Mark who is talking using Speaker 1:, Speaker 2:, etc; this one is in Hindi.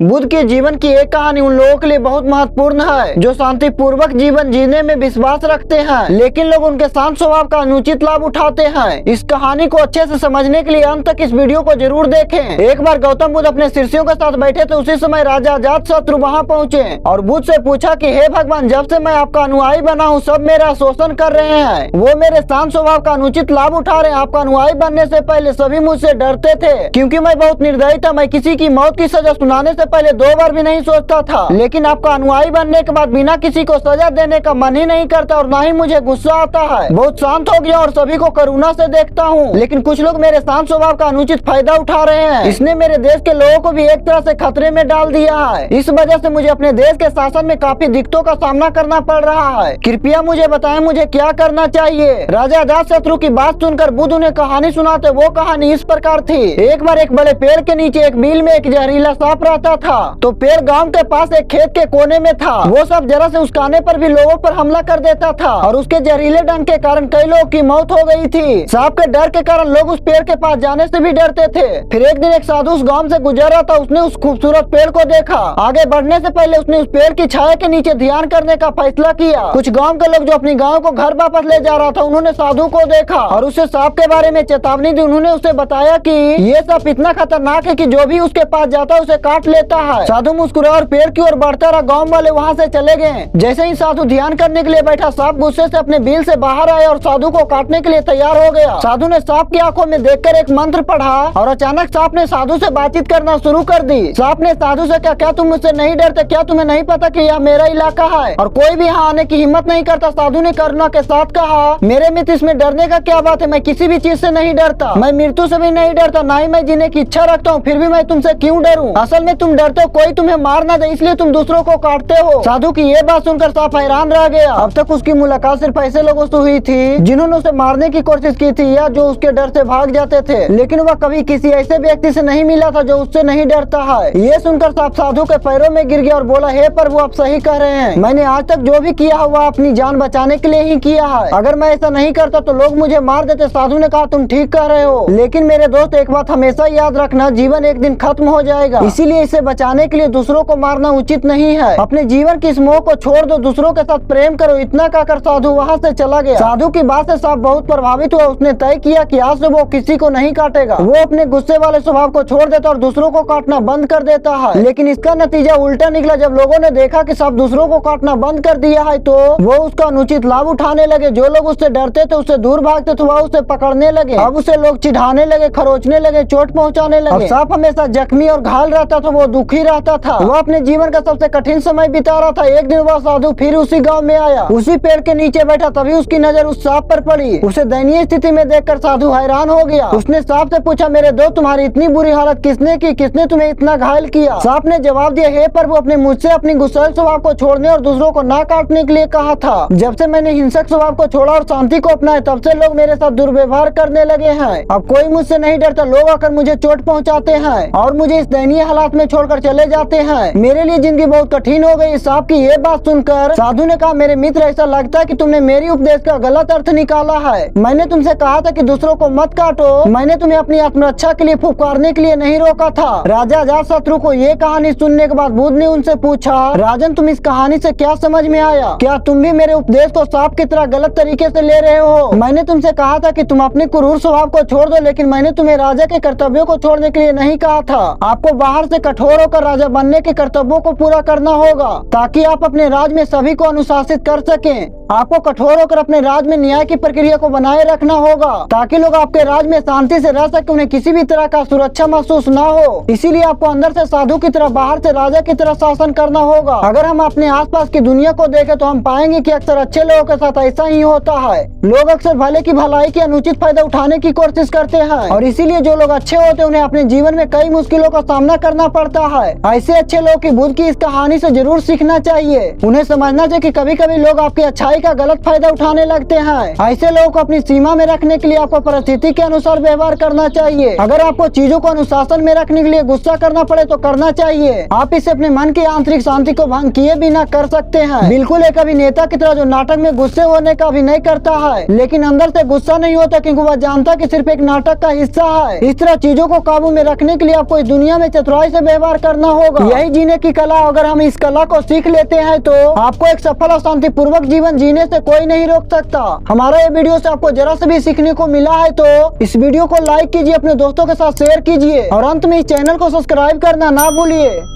Speaker 1: बुद्ध के जीवन की एक कहानी उन लोगों के लिए बहुत महत्वपूर्ण है जो शांतिपूर्वक जीवन जीने में विश्वास रखते हैं, लेकिन लोग उनके शांत स्वभाव का अनुचित लाभ उठाते हैं। इस कहानी को अच्छे से समझने के लिए अंत तक इस वीडियो को जरूर देखें। एक बार गौतम बुद्ध अपने शिष्यों के साथ बैठे तो उसी समय राजा अजातशत्रु वहाँ पहुँचे और बुद्ध से पूछा कि हे भगवान, जब से मैं आपका अनुयायी बना हूँ सब मेरा शोषण कर रहे हैं, वो मेरे शांत स्वभाव का अनुचित लाभ उठा रहे हैं। आपका अनुयायी बनने से पहले सभी मुझसे डरते थे क्योंकि मैं बहुत निर्दयी था। मैं किसी की मौत की सजा सुनाने से पहले 2 बार भी नहीं सोचता था, लेकिन आपका अनुयायी बनने के बाद बिना किसी को सजा देने का मन ही नहीं करता और ना ही मुझे गुस्सा आता है। बहुत शांत हो गया और सभी को करुणा से देखता हूँ, लेकिन कुछ लोग मेरे शांत स्वभाव का अनुचित फायदा उठा रहे हैं। इसने मेरे देश के लोगों को भी एक तरह से खतरे में डाल दिया है। इस वजह से मुझे अपने देश के शासन में काफी दिक्कतों का सामना करना पड़ रहा है। कृपया मुझे बताएं मुझे क्या करना चाहिए। राजा अजातशत्रु की बात सुनकर बुद्ध उन्हें कहानी सुनाते। वो कहानी इस प्रकार थी। एक बार एक बड़े पेड़ के नीचे एक बिल में एक जहरीला सांप रहता था। तो पेड़ गांव के पास एक खेत के कोने में था। वो सब जरा से उसकाने पर भी लोगों पर हमला कर देता था और उसके जहरीले डंक के कारण कई लोगों की मौत हो गई थी। सांप के डर के कारण लोग उस पेड़ के पास जाने से भी डरते थे। फिर एक दिन एक साधु उस गांव से गुजर रहा था। उसने उस खूबसूरत पेड़ को देखा। आगे बढ़ने से पहले उसने उस पेड़ की छाया के नीचे ध्यान करने का फैसला किया। कुछ गाँव के लोग जो अपनी गाँव को घर वापस ले जा रहा था, उन्होंने साधु को देखा और उसे सांप के बारे में चेतावनी दी। उन्होंने उसे बताया कि ये सांप इतना खतरनाक है कि जो भी उसके पास जाता है उसे काट लेता है। साधु मुस्कुरा और पेड़ की ओर बढ़ता रहा। गांव वाले वहां से चले गए। जैसे ही साधु ध्यान करने के लिए बैठा, सांप गुस्से से अपने बिल से बाहर आया और साधु को काटने के लिए तैयार हो गया। साधु ने सांप की आंखों में देखकर एक मंत्र पढ़ा और अचानक सांप ने साधु से बातचीत करना शुरू कर दी। सांप ने साधु से कहा, क्या तुम मुझसे नहीं डरते? क्या तुम्हें नहीं पता कि यह मेरा इलाका है और कोई भी यहाँ आने की हिम्मत नहीं करता? साधु ने करुणा के साथ कहा, मेरे मित्र, इसमें डरने का क्या बात है? मैं किसी भी चीज से नहीं डरता। मैं मृत्यु से भी नहीं डरता, ना ही मैं जीने की इच्छा रखता हूँ। फिर भी मैं तुमसे क्यों डरूं? असल में तुम डरते हो कोई तुम्हें मार ना दे, इसलिए तुम दूसरों को काटते हो। साधु की ये बात सुनकर सांप हैरान रह गया। अब तक उसकी मुलाकात सिर्फ ऐसे लोगों से हुई थी जिन्होंने उसे मारने की कोशिश की थी या जो उसके डर से भाग जाते थे, लेकिन वह कभी किसी ऐसे व्यक्ति से नहीं मिला था जो उससे नहीं डरता है। ये सुनकर सांप साधु के पैरों में गिर गया और बोला, हे प्रभु, आप सही कह रहे हैं। मैंने आज तक जो भी किया है वह अपनी जान बचाने के लिए ही किया है। अगर मैं ऐसा नहीं करता तो लोग मुझे मार देते। साधु ने कहा, तुम ठीक कह रहे हो, लेकिन मेरे दोस्त एक बात हमेशा याद रखना, जीवन एक दिन खत्म हो जाएगा, इसीलिए इसे बचाने के लिए दूसरों को मारना उचित नहीं है। अपने जीवन की इस मोह को छोड़ दो, दूसरों के साथ प्रेम करो। इतना कहकर साधु वहाँ से चला गया। साधु की बात से सांप बहुत प्रभावित हुआ। उसने तय किया कि आज से वो किसी को नहीं काटेगा। वो अपने गुस्से वाले स्वभाव को छोड़ देता और दूसरों को काटना बंद कर देता है। लेकिन इसका नतीजा उल्टा निकला। जब लोगों ने देखा कि सांप दूसरों को काटना बंद कर दिया है तो वो उसका अनुचित लाभ उठाने लगे। जो लोग उससे डरते थे, उससे दूर भागते थे, वह उसे पकड़ने लगे। अब उसे लोग चिढ़ाने लगे, खरोचने लगे, चोट पहुँचाने लगे। सांप हमेशा जख्मी और घायल रहता था। वो दुखी रहता था। वह अपने जीवन का सबसे कठिन समय बिता रहा था। एक दिन वह साधु फिर उसी गांव में आया। उसी पेड़ के नीचे बैठा। तभी उसकी नजर उस सांप पर पड़ी। उसे दयनीय स्थिति में देखकर साधु हैरान हो गया। उसने सांप से पूछा, मेरे दोस्त, तुम्हारी इतनी बुरी हालत किसने की? किसने तुम्हें इतना घायल किया? सांप ने जवाब दिया, हे प्रभु, अपने मुझसे अपनी गुस्सैल स्वभाव को छोड़ने और दूसरों को ना काटने के लिए कहा था। जब से मैंने हिंसक स्वभाव को छोड़ा और शांति को अपनाया, तब से लोग मेरे साथ दुर्व्यवहार करने लगे हैं। अब कोई मुझसे नहीं डरता। लोग आकर मुझे चोट पहुँचाते हैं और मुझे इस दयनीय हालात में छोड़कर चले जाते हैं। मेरे लिए जिंदगी बहुत कठिन हो गई। सांप की ये बात सुनकर साधु ने कहा, मेरे मित्र, ऐसा लगता है कि तुमने मेरी उपदेश का गलत अर्थ निकाला है। मैंने तुमसे कहा था कि दूसरों को मत काटो। मैंने तुम्हें अपनी आत्मरक्षा के लिए फुफकारने के लिए नहीं रोका था। राजा अजातशत्रु को ये कहानी सुनने के बाद बुद्ध ने उनसे पूछा, राजन, तुम इस कहानी से क्या समझ में आया? क्या तुम भी मेरे उपदेश को सांप की तरह गलत तरीके से ले रहे हो? मैंने तुमसे कहा था कि तुम अपने क्रूर स्वभाव को छोड़ दो, लेकिन मैंने तुम्हें राजा के कर्तव्यों को छोड़ने के लिए नहीं कहा था। आपको बाहर से कठोर होकर राजा बनने के कर्तव्यों को पूरा करना होगा ताकि आप अपने राज में सभी को अनुशासित कर सकें। आपको कठोर होकर अपने राज में न्याय की प्रक्रिया को बनाए रखना होगा ताकि लोग आपके राज में शांति से रह सके, उन्हें किसी भी तरह का सुरक्षा महसूस ना हो। इसीलिए आपको अंदर से साधु की तरह, बाहर से राजा की तरह शासन करना होगा। अगर हम अपने आसपास की दुनिया को देखें तो हम पाएंगे कि अक्सर अच्छे लोगों के साथ ऐसा ही होता है। लोग अक्सर भले की भलाई की अनुचित फायदा उठाने की कोशिश करते हैं और इसीलिए जो लोग अच्छे होते हैं उन्हें अपने जीवन में कई मुश्किलों का सामना करना पड़ता है। ऐसे अच्छे लोग की बुद्ध की इस कहानी से जरूर सीखना चाहिए। उन्हें समझना चाहिए कि कभी कभी लोग आपकी अच्छाई बुराई का गलत फायदा उठाने लगते हैं। ऐसे लोगों को अपनी सीमा में रखने के लिए आपको परिस्थिति के अनुसार व्यवहार करना चाहिए। अगर आपको चीजों को अनुशासन में रखने के लिए गुस्सा करना पड़े तो करना चाहिए। आप इसे अपने मन की आंतरिक शांति को भंग किए बिना कर सकते हैं। बिल्कुल एक अभिनेता की तरह जो नाटक में गुस्से होने का अभिनय करता है लेकिन अंदर से गुस्सा नहीं होता, क्योंकि वह जानता कि सिर्फ एक नाटक का हिस्सा है। इस तरह चीजों को काबू में रखने के लिए आपको इस दुनिया में चतुराई से व्यवहार करना होगा। यही जीने की कला। अगर हम इस कला को सीख लेते हैं तो आपको एक सफल और शांतिपूर्वक जीवन जीने से कोई नहीं रोक सकता। हमारा ये वीडियो से आपको जरा से भी सीखने को मिला है तो इस वीडियो को लाइक कीजिए, अपने दोस्तों के साथ शेयर कीजिए और अंत में इस चैनल को सब्सक्राइब करना ना भूलिए।